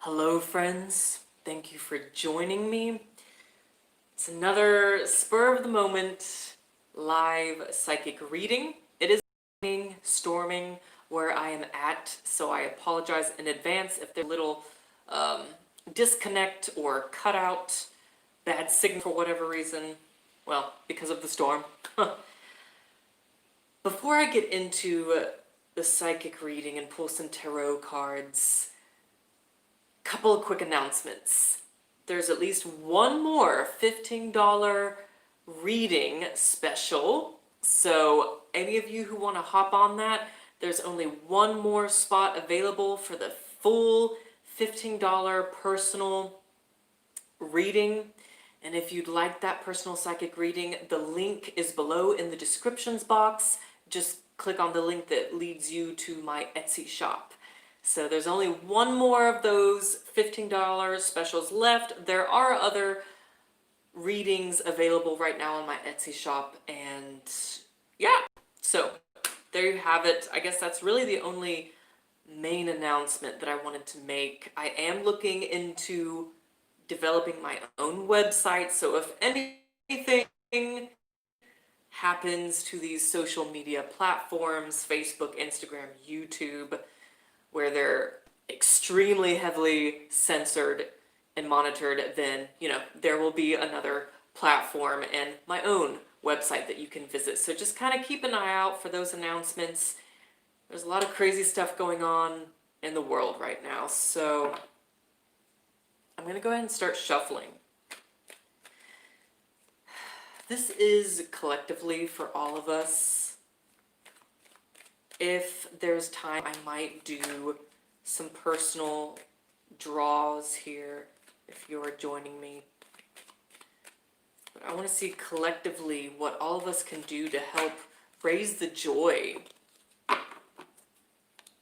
Hello friends, thank you for joining me. It's another spur of the moment live psychic reading. It is raining, storming where I am at, so I apologize in advance if there's a little disconnect or cutout, bad signal for whatever reason. Well, because of the storm. Before I get into the psychic reading and pull some tarot cards, couple of quick announcements. There's at least one more $15 reading special. So any of you who want to hop on that, there's only one more spot available for the full $15 personal reading. And if you'd like that personal psychic reading, the link is below in the descriptions box. Just click on the link that leads you to my Etsy shop. So there's only one more of those $15 specials left. There are other readings available right now on my Etsy shop, and yeah, so there you have it. I guess that's really the only main announcement that I wanted to make. I am looking into developing my own website, so if anything happens to these social media platforms, Facebook, Instagram, YouTube, where they're extremely heavily censored and monitored, then, there will be another platform and my own website that you can visit. So just kind of keep an eye out for those announcements. There's a lot of crazy stuff going on in the world right now. So I'm going to go ahead and start shuffling. This is collectively for all of us. If there's time, I might do some personal draws here if you're joining me. But I want to see collectively what all of us can do to help raise the joy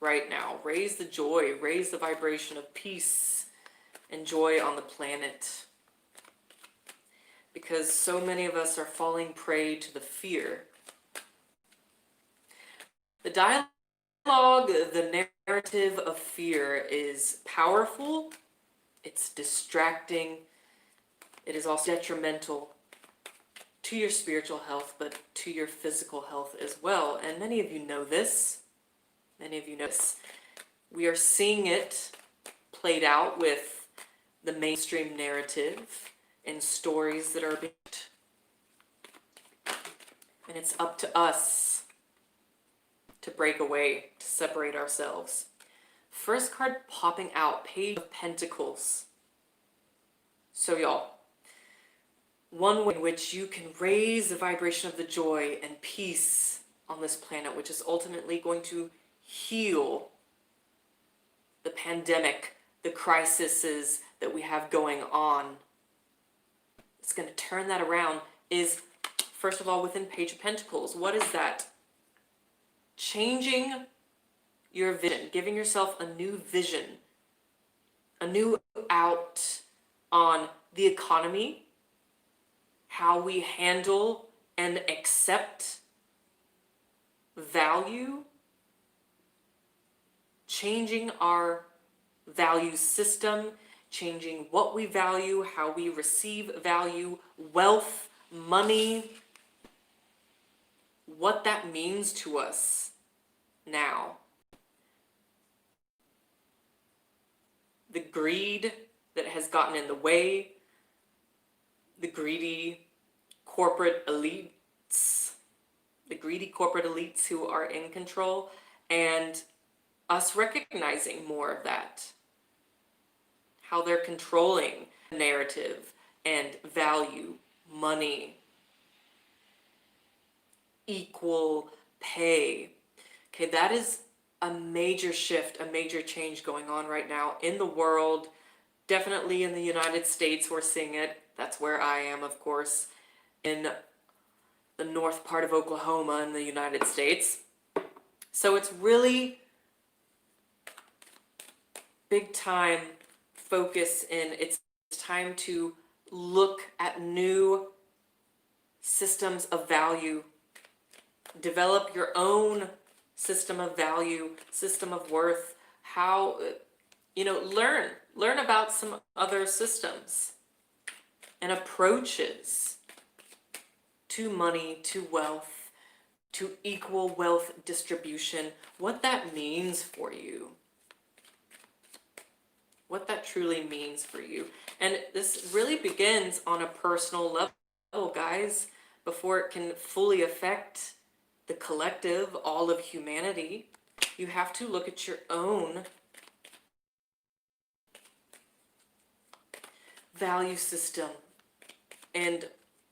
right now. Raise the joy, raise the vibration of peace and joy on the planet. Because so many of us are falling prey to the fear. The dialogue, the narrative of fear is powerful, it's distracting, it is also detrimental to your spiritual health, but to your physical health as well. And many of you know this. We are seeing it played out with the mainstream narrative and stories that are being told. And it's up to us to break away, to separate ourselves. First card popping out, Page of Pentacles. So y'all, one way in which you can raise the vibration of the joy and peace on this planet, which is ultimately going to heal the pandemic, the crises that we have going on. It's going to turn that around is, first of all, within Page of Pentacles. What is that? Changing your vision, giving yourself a new vision, a new out on the economy, how we handle and accept value, changing our value system, changing what we value, how we receive value, wealth, money, what that means to us now. The greed that has gotten in the way, the greedy corporate elites who are in control, and us recognizing more of that. How they're controlling narrative and value, money, equal pay. Okay, that is a major shift, a major change going on right now in the world. Definitely in the United States, we're seeing it. That's where I am, of course, in the north part of Oklahoma in the United States. So it's really big time focus in. It's time to look at new systems of value. Develop your own system of value, system of worth, how, learn learn about some other systems and approaches to money, to wealth, to equal wealth distribution, what that means for you. What that truly means for you. And this really begins on a personal level, guys, before it can fully affect the collective, all of humanity. You have to look at your own value system and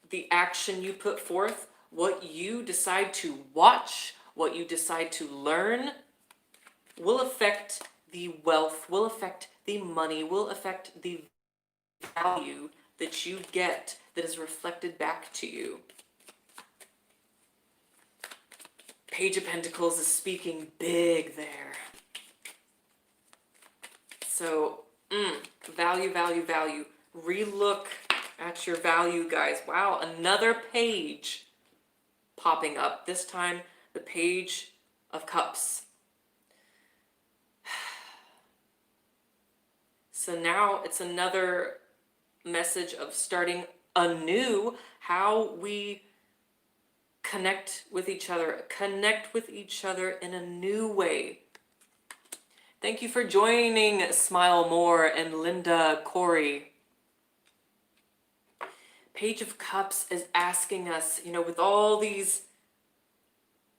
the action you put forth, what you decide to watch, what you decide to learn, will affect the wealth, will affect the money, will affect the value that you get that is reflected back to you. Page of Pentacles is speaking big there. So, value, value, value. Relook at your value, guys. Wow, another page popping up. This time, the Page of Cups. So now it's another message of starting anew, how we connect with each other in a new way. Thank you for joining, Smile More and Linda Corey. Page of Cups is asking us, with all these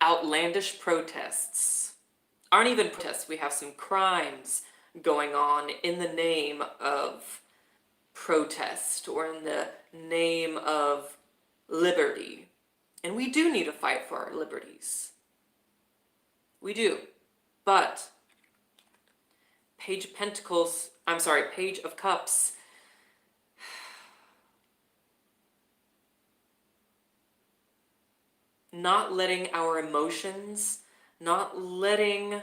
outlandish protests, aren't even protests, we have some crimes going on in the name of protest or in the name of liberty. And we do need to fight for our liberties. We do. But Page of Cups, not letting our emotions, not letting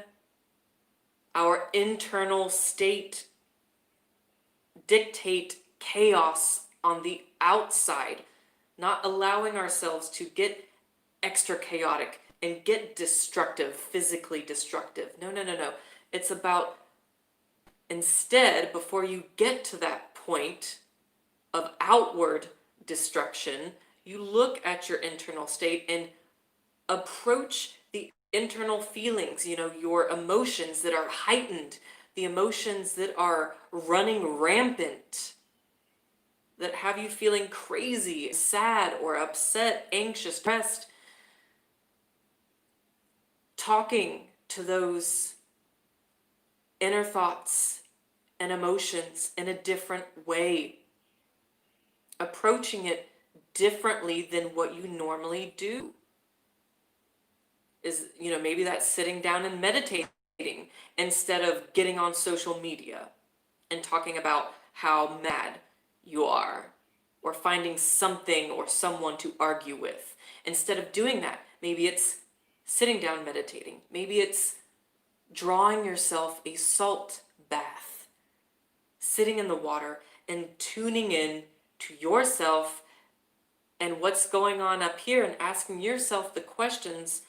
our internal state dictate chaos on the outside, not allowing ourselves to get extra chaotic and get destructive, physically destructive. No. It's about, instead, before you get to that point of outward destruction, you look at your internal state and approach the internal feelings, your emotions that are heightened, the emotions that are running rampant, that have you feeling crazy, sad or upset, anxious, stressed. Talking to those inner thoughts and emotions in a different way. Approaching it differently than what you normally do. Is, maybe that's sitting down and meditating instead of getting on social media and talking about how mad you are, or finding something or someone to argue with. Instead of doing that, maybe it's sitting down meditating. Maybe it's drawing yourself a salt bath, sitting in the water and tuning in to yourself and what's going on up here, and asking yourself the questions: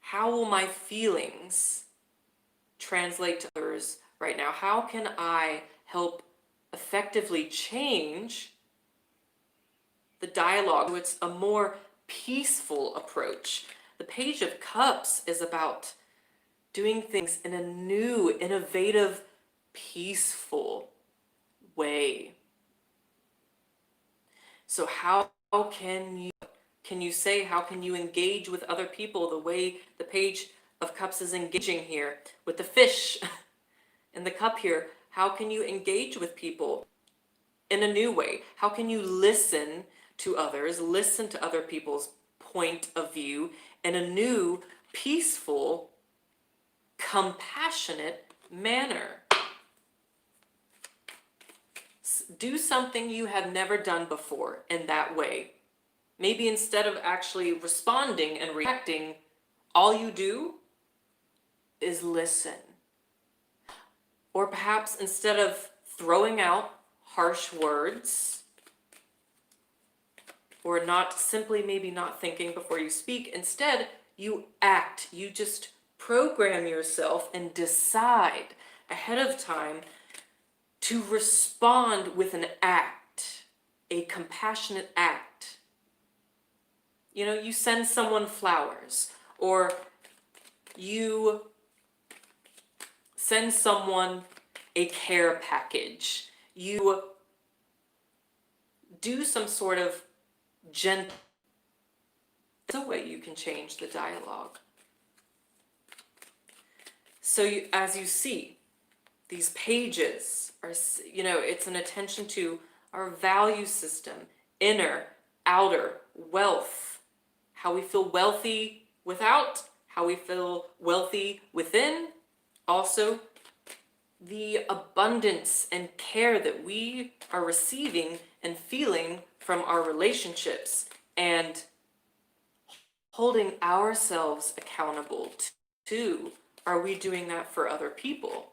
how will my feelings translate to others right now? How can I help effectively change the dialogue so it's a more peaceful approach? The Page of Cups is about doing things in a new, innovative, peaceful way. So how can you engage with other people the way the Page of Cups is engaging here with the fish in the cup here? How can you engage with people in a new way? How can you listen to others, listen to other people's point of view in a new, peaceful, compassionate manner? Do something you have never done before in that way. Maybe instead of actually responding and reacting, all you do is listen. Or perhaps instead of throwing out harsh words, or maybe not thinking before you speak, instead you act. You just program yourself and decide ahead of time to respond with an act, a compassionate act. You know, you send someone flowers, or you send someone a care package. You do some sort of gentle. That's a way you can change the dialogue. So as you see, these pages are, you know, it's an attention to our value system, inner, outer, wealth, how we feel wealthy without, how we feel wealthy within, also the abundance and care that we are receiving and feeling from our relationships, and holding ourselves accountable to. Are we doing that for other people?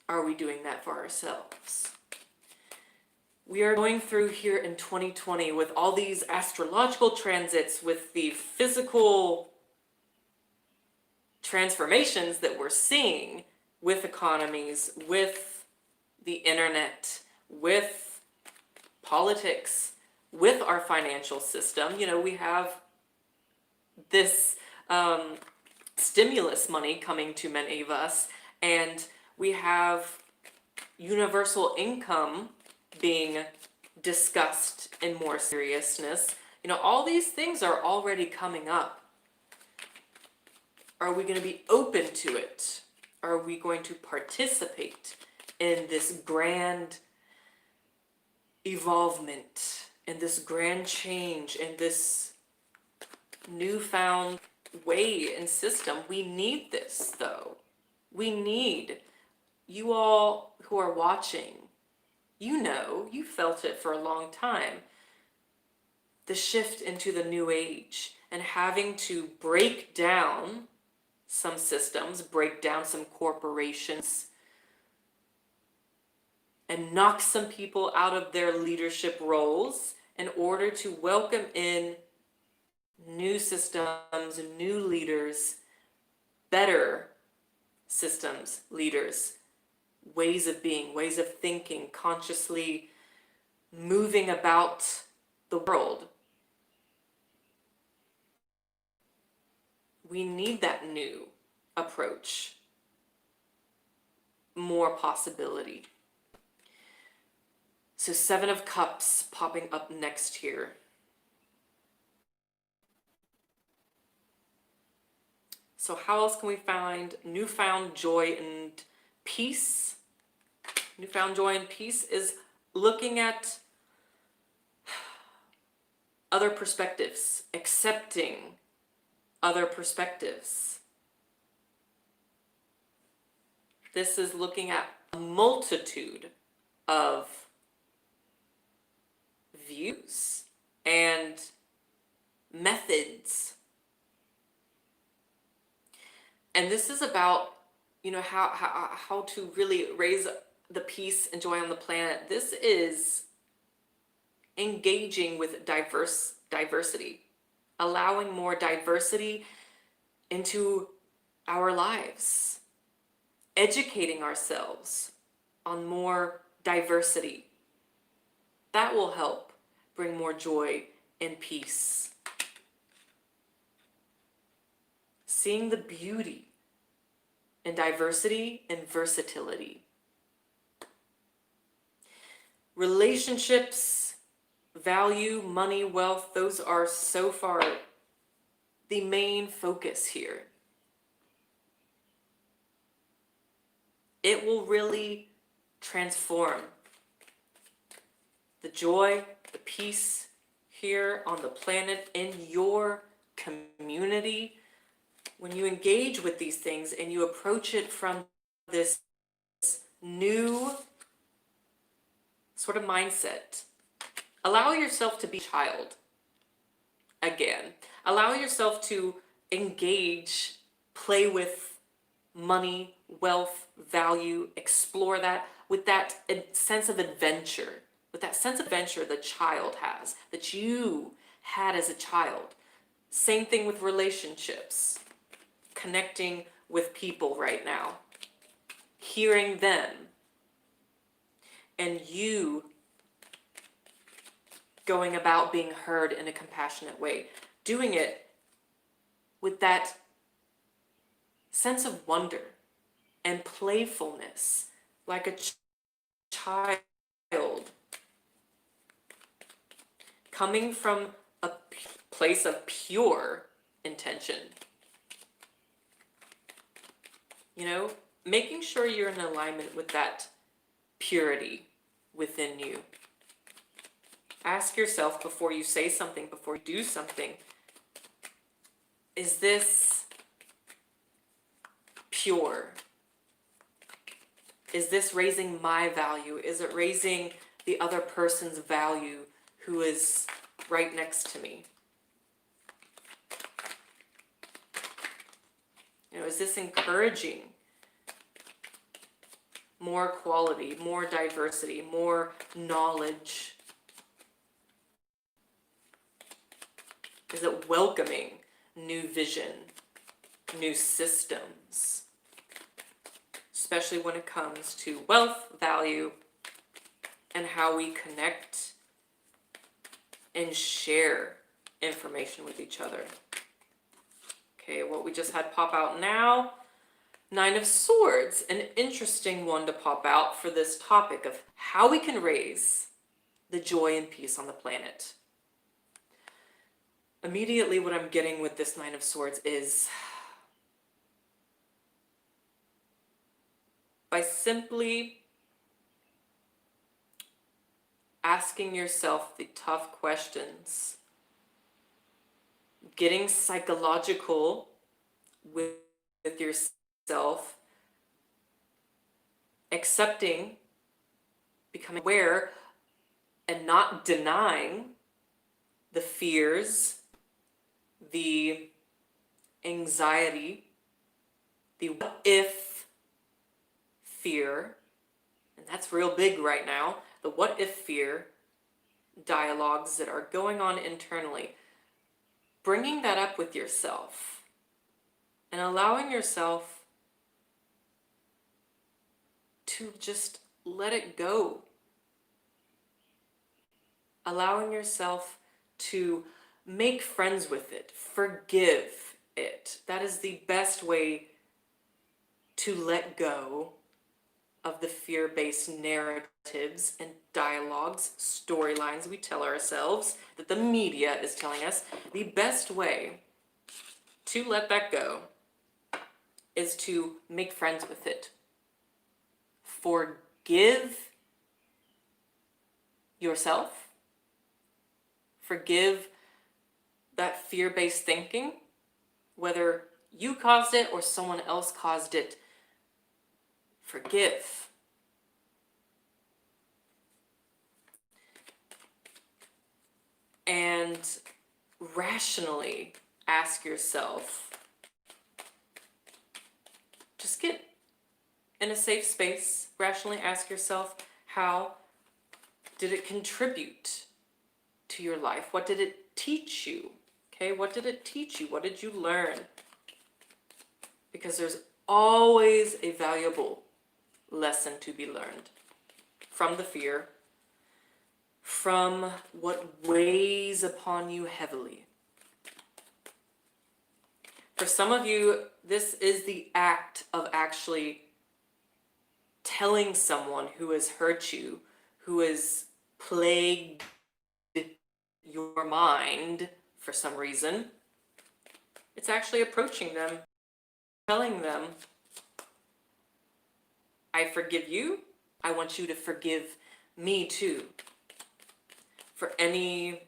Are we doing that for ourselves? We are going through here in 2020 with all these astrological transits, with the physical transformations that we're seeing with economies, with the internet, with politics, with our financial system. You know, we have this stimulus money coming to many of us, and we have universal income being discussed in more seriousness. You know, all these things are already coming up. Are we going to be open to it? Are we going to participate in this grand evolvement, in this grand change, in this newfound way and system? We need this, though. We need you all who are watching. You know, you felt it for a long time. The shift into the new age and having to break down some systems, break down some corporations, and knock some people out of their leadership roles in order to welcome in new systems, new leaders, better systems, leaders, ways of being, ways of thinking, consciously moving about the world. We need that new approach, more possibility. So 7 of Cups popping up next here. So how else can we find newfound joy and peace? Newfound joy and peace is looking at other perspectives, accepting other perspectives. This is looking at a multitude of views and methods. And this is about, you know, how to really raise the peace and joy on the planet. This is engaging with diversity, allowing more diversity into our lives, educating ourselves on more diversity. That will help bring more joy and peace. Seeing the beauty in diversity and versatility. Relationships, value, money, wealth, those are so far the main focus here. It will really transform the joy, the peace here on the planet, in your community. When you engage with these things and you approach it from this new sort of mindset, allow yourself to be a child again. Allow yourself to engage, play with money, wealth, value, explore that with that sense of adventure, with that sense of adventure the child has, that you had as a child. Same thing with relationships, connecting with people right now. hearing them and you going about being heard in a compassionate way, doing it with that sense of wonder and playfulness, like a child, coming from a place of pure intention. You know, making sure you're in alignment with that purity within you. Ask yourself before you say something, before you do something, is this pure? Is this raising my value? Is it raising the other person's value who is right next to me? You know, is this encouraging more quality, more diversity, more knowledge? Is it welcoming new vision, new systems? Especially when it comes to wealth, value, and how we connect and share information with each other. Okay, what we just had pop out now, Nine of Swords, an interesting one to pop out for this topic of how we can raise the joy and peace on the planet. Immediately what I'm getting with this Nine of Swords is by simply asking yourself the tough questions, getting psychological with yourself, accepting, becoming aware, and not denying the fears, the anxiety, the what if fear, and that's real big right now, the what if fear dialogues that are going on internally, bringing that up with yourself and allowing yourself to just let it go. Allowing yourself to make friends with it, forgive it. That is the best way to let go of the fear-based narratives and dialogues, storylines we tell ourselves, that the media is telling us. The best way to let that go is to make friends with it. Forgive yourself. Forgive that fear-based thinking, whether you caused it or someone else caused it. Forgive. And rationally ask yourself, just get in a safe space, rationally ask yourself, how did it contribute to your life? What did it teach you? Okay, what did it teach you? What did you learn? Because there's always a valuable lesson to be learned from the fear, from what weighs upon you heavily. For some of you, this is the act of actually telling someone who has hurt you, who has plagued your mind for some reason. It's actually approaching them, telling them, I forgive you. I want you to forgive me too. For any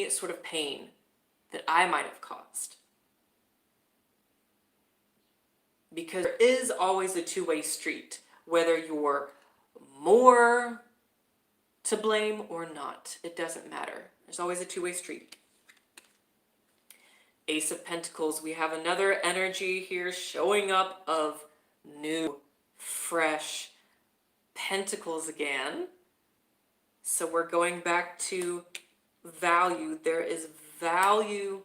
sort of pain that I might have caused. Because there is always a two-way street, whether you're more to blame or not. It doesn't matter. There's always a two-way street. Ace of Pentacles, we have another energy here showing up of new, fresh pentacles again. So we're going back to value. There is value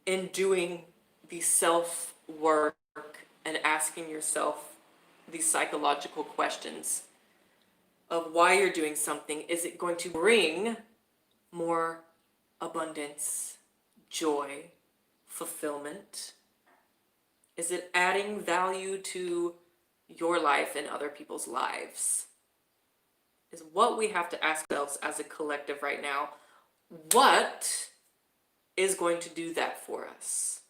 in doing the self-work and asking yourself these psychological questions of why you're doing something. Is it going to bring more abundance, joy, fulfillment? Is it adding value to your life and other people's lives? Is what we have to ask ourselves as a collective right now. What is going to do that for us?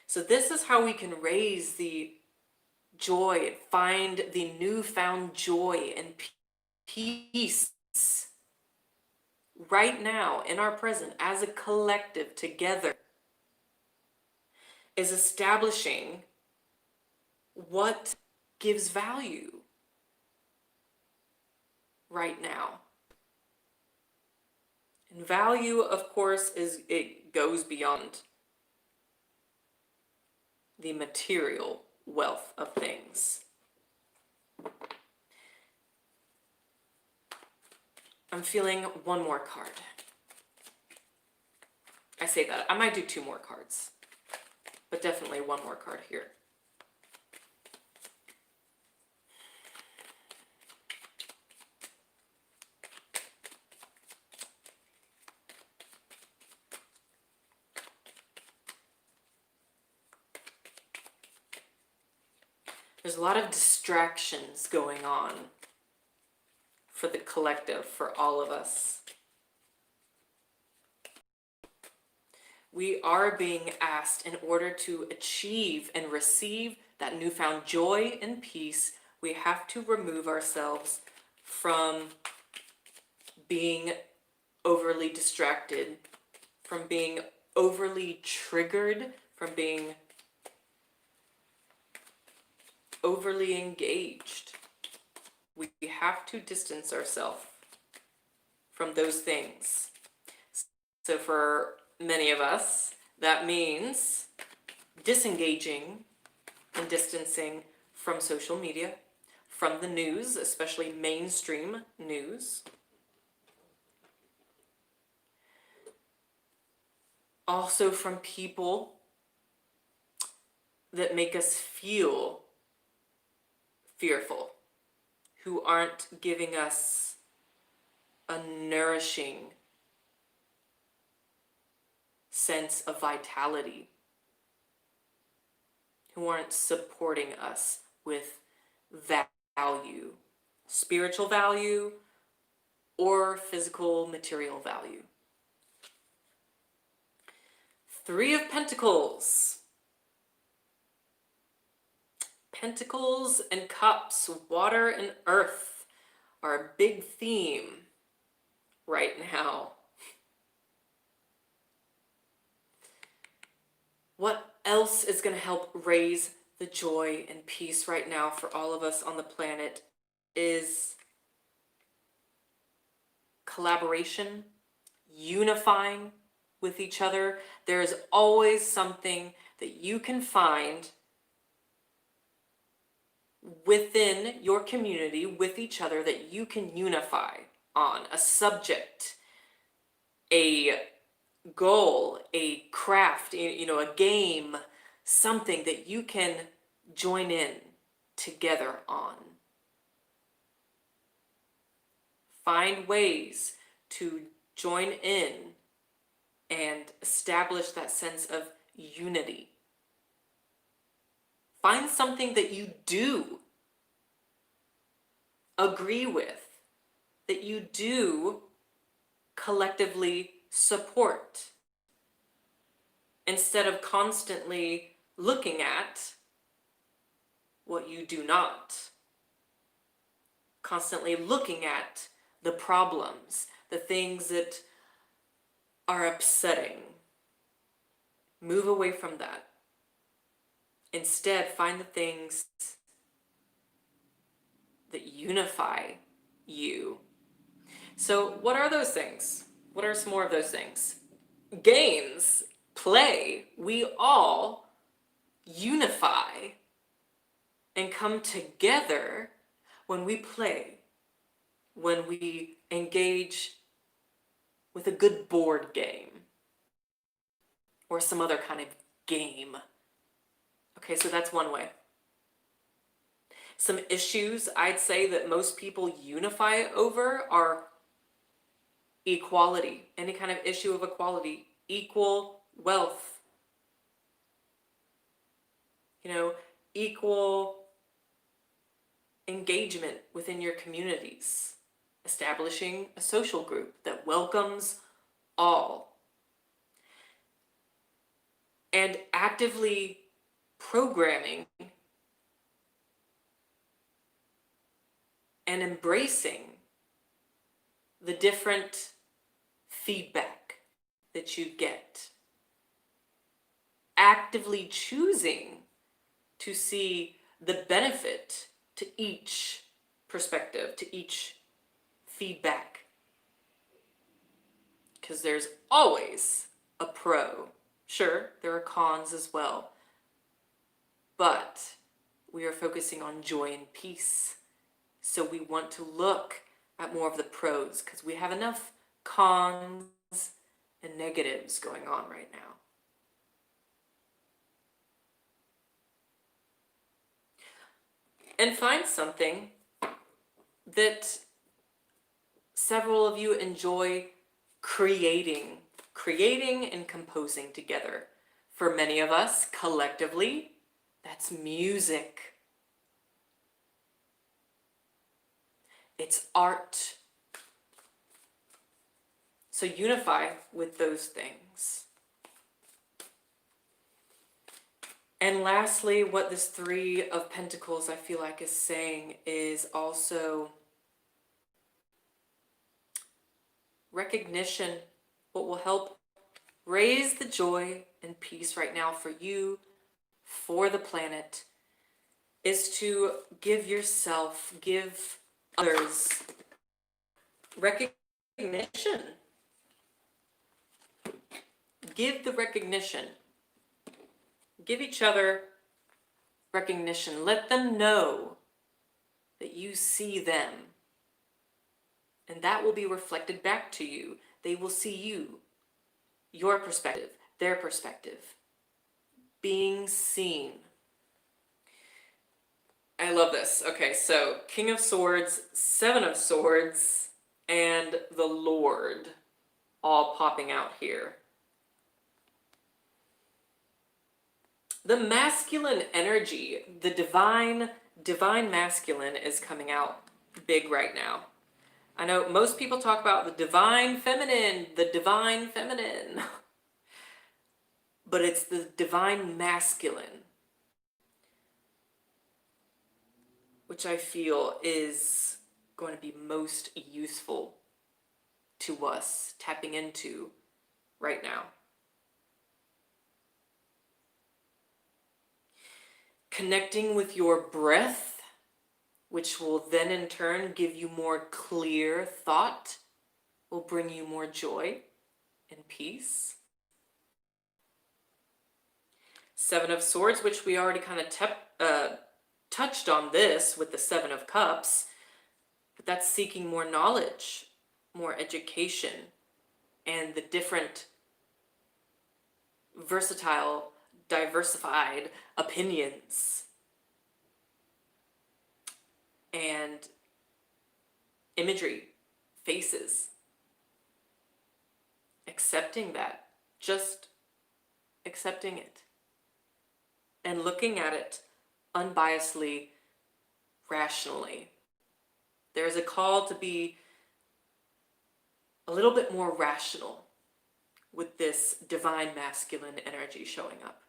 So this is how we can raise the joy, find the newfound joy and peace right now in our present as a collective together, is establishing what gives value right now. And value, of course, it goes beyond the material wealth of things. I'm feeling one more card. I say that. I might do 2 more cards, but definitely one more card here. There's a lot of distractions going on for the collective, for all of us. We are being asked, in order to achieve and receive that newfound joy and peace, we have to remove ourselves from being overly distracted, from being overly triggered, from being overly engaged. We have to distance ourselves from those things. So for many of us, that means disengaging and distancing from social media, from the news, especially mainstream news. Also from people that make us feel fearful, who aren't giving us a nourishing sense of vitality, who aren't supporting us with value, spiritual value or physical material value. 3 of Pentacles. Pentacles and Cups, water and earth are a big theme right now. What else is going to help raise the joy and peace right now for all of us on the planet is collaboration, unifying with each other. There is always something that you can find within your community with each other that you can unify on. A subject, a goal, a craft, a game, something that you can join in together on. Find ways to join in and establish that sense of unity. Find something that you do agree with, that you do collectively support, instead of constantly looking at what you do not. Constantly looking at the problems, the things that are upsetting. Move away from that. Instead, find the things that unify you. So what are those things? What are some more of those things? Games, play, we all unify and come together when we play, when we engage with a good board game or some other kind of game. Okay, so that's one way. Some issues I'd say that most people unify over are equality, any kind of issue of equality, equal wealth, equal engagement within your communities, establishing a social group that welcomes all, and actively programming and embracing the different feedback that you get. Actively choosing to see the benefit to each perspective, to each feedback. Because there's always a pro. Sure, there are cons as well. But we are focusing on joy and peace. So we want to look at more of the pros because we have enough cons and negatives going on right now. And find something that several of you enjoy creating and composing together. For many of us, collectively, that's music. It's art. So unify with those things. And lastly, what this Three of Pentacles I feel like is saying is also recognition. What will help raise the joy and peace right now for you, for the planet, is to give yourself, give others recognition. Give the recognition. Give each other recognition. Let them know that you see them. And that will be reflected back to you. They will see you, your perspective, their perspective, being seen. I love this. Okay, so King of Swords, Seven of Swords, and the Lord all popping out here. The masculine energy, the divine masculine is coming out big right now. I know most people talk about the divine feminine, but it's the divine masculine, which I feel is going to be most useful to us tapping into right now. Connecting with your breath, which will then in turn give you more clear thought, will bring you more joy and peace. Seven of Swords, which we already kind of touched on this with the Seven of Cups, but that's seeking more knowledge, more education, and the different versatile, diversified opinions and imagery, faces. Accepting that, just accepting it, and looking at it unbiasedly, rationally. There's a call to be a little bit more rational with this divine masculine energy showing up.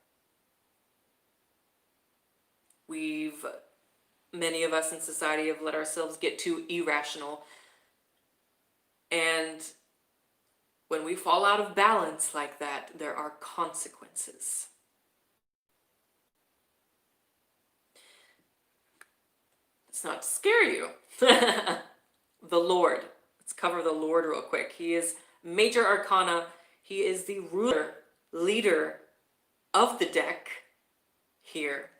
Many of us in society have let ourselves get too irrational. And when we fall out of balance like that, there are consequences. It's not to scare you. The Lord. Let's cover the Lord real quick. He is major arcana. He is the ruler, leader of the deck here.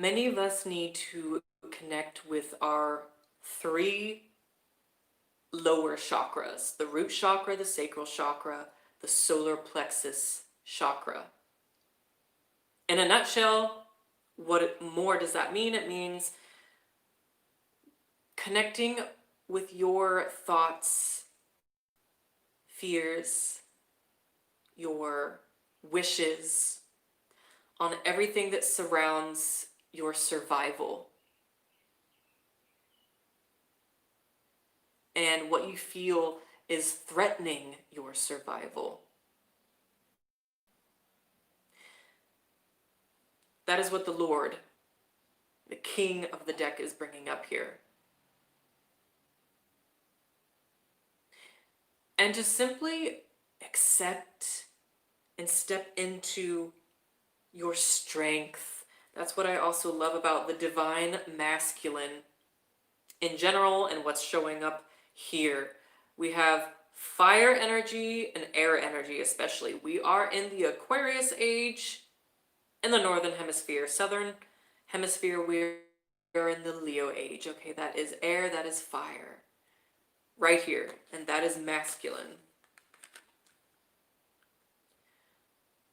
Many of us need to connect with our 3 lower chakras: the root chakra, the sacral chakra, the solar plexus chakra. In a nutshell, what more does that mean? It means connecting with your thoughts, fears, your wishes, on everything that surrounds your survival and what you feel is threatening your survival. That is what the Lord, the King of the deck, is bringing up here. And to simply accept and step into your strength. That's what I also love about the divine masculine in general and what's showing up here. We have fire energy and air energy especially. We are in the Aquarius age in the northern hemisphere. Southern hemisphere, we're in the Leo age. Okay, that is air, that is fire. Right here, and that is masculine.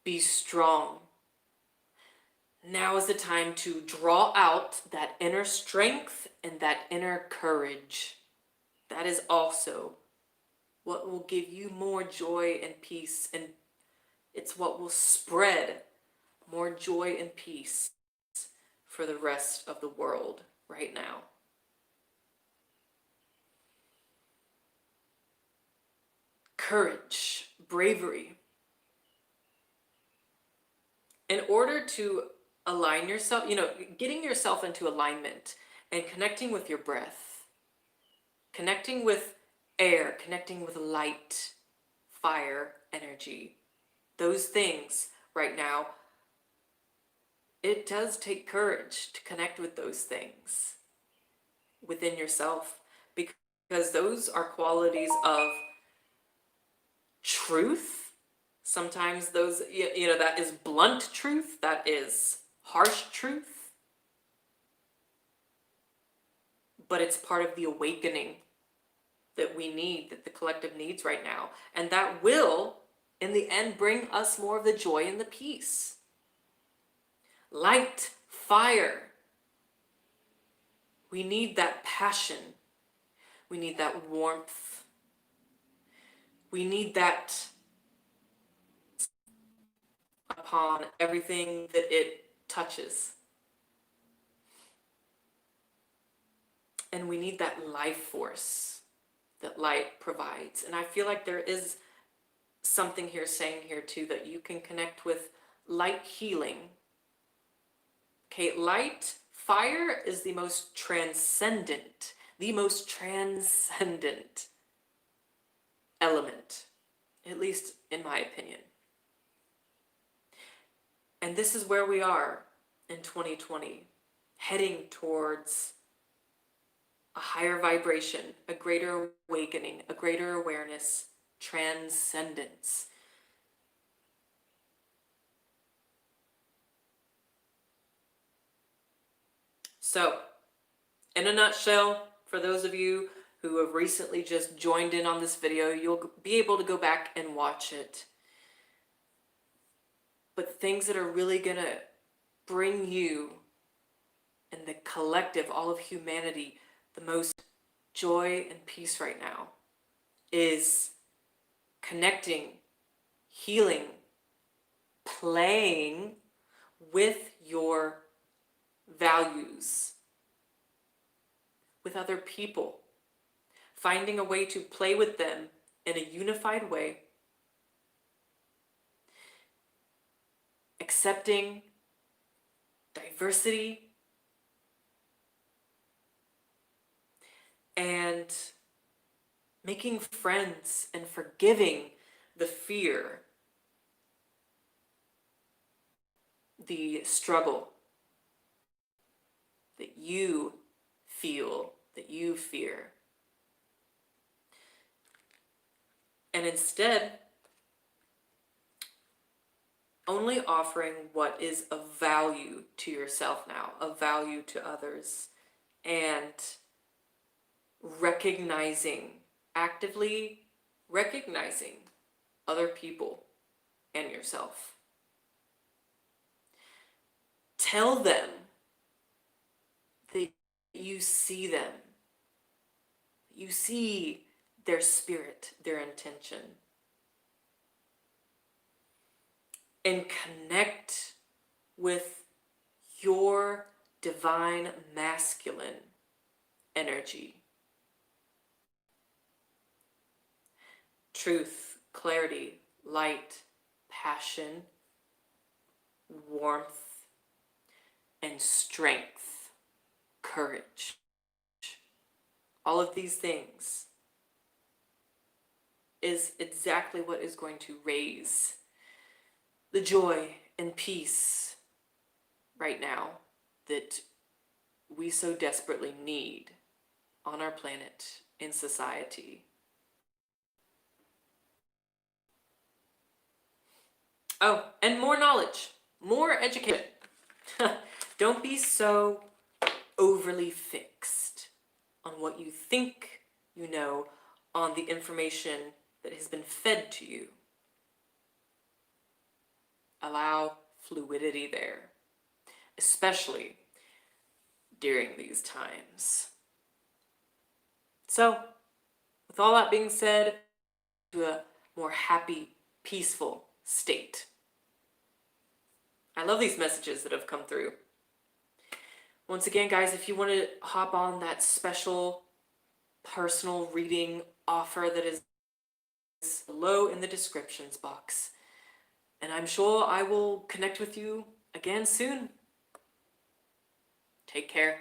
Be strong. Now is the time to draw out that inner strength and that inner courage. That is also what will give you more joy and peace, and it's what will spread more joy and peace for the rest of the world right now. Courage, bravery. In order to align yourself, getting yourself into alignment and connecting with your breath, connecting with air, connecting with light, fire, energy, those things right now, it does take courage to connect with those things within yourself, because those are qualities of truth. Sometimes those, that is blunt truth, that is harsh truth, but it's part of the awakening that we need, that the collective needs right now. And that will, in the end, bring us more of the joy and the peace. Light, fire. We need that passion. We need that warmth. We need that upon everything that it touches. And we need that life force that light provides. And I feel like there is something here saying here too, that you can connect with light healing. Okay, light, fire is the most transcendent element, at least in my opinion. And this is where we are in 2020, heading towards a higher vibration, a greater awakening, a greater awareness, transcendence. So, in a nutshell, for those of you who have recently just joined in on this video, you'll be able to go back and watch it. But things that are really gonna bring you and the collective, all of humanity, the most joy and peace right now is connecting, healing, playing with your values, with other people, finding a way to play with them in a unified way, accepting diversity, and making friends and forgiving the fear, the struggle that you feel, that you fear. And instead, only offering what is of value to yourself now, of value to others, and actively recognizing other people and yourself. Tell them that you see them. You see their spirit, their intention. And connect with your divine masculine energy. Truth, clarity, light, passion, warmth, and strength, courage. All of these things is exactly what is going to raise the joy and peace right now that we so desperately need on our planet, in society. Oh, and more knowledge, more education. Don't be so overly fixed on what you think you know, on the information that has been fed to you. Allow fluidity there, especially during these times. So, with all that being said, to a more happy, peaceful state. I love these messages that have come through. Once again, guys, if you want to hop on that special personal reading offer that is below in the descriptions box. And I'm sure I will connect with you again soon. Take care.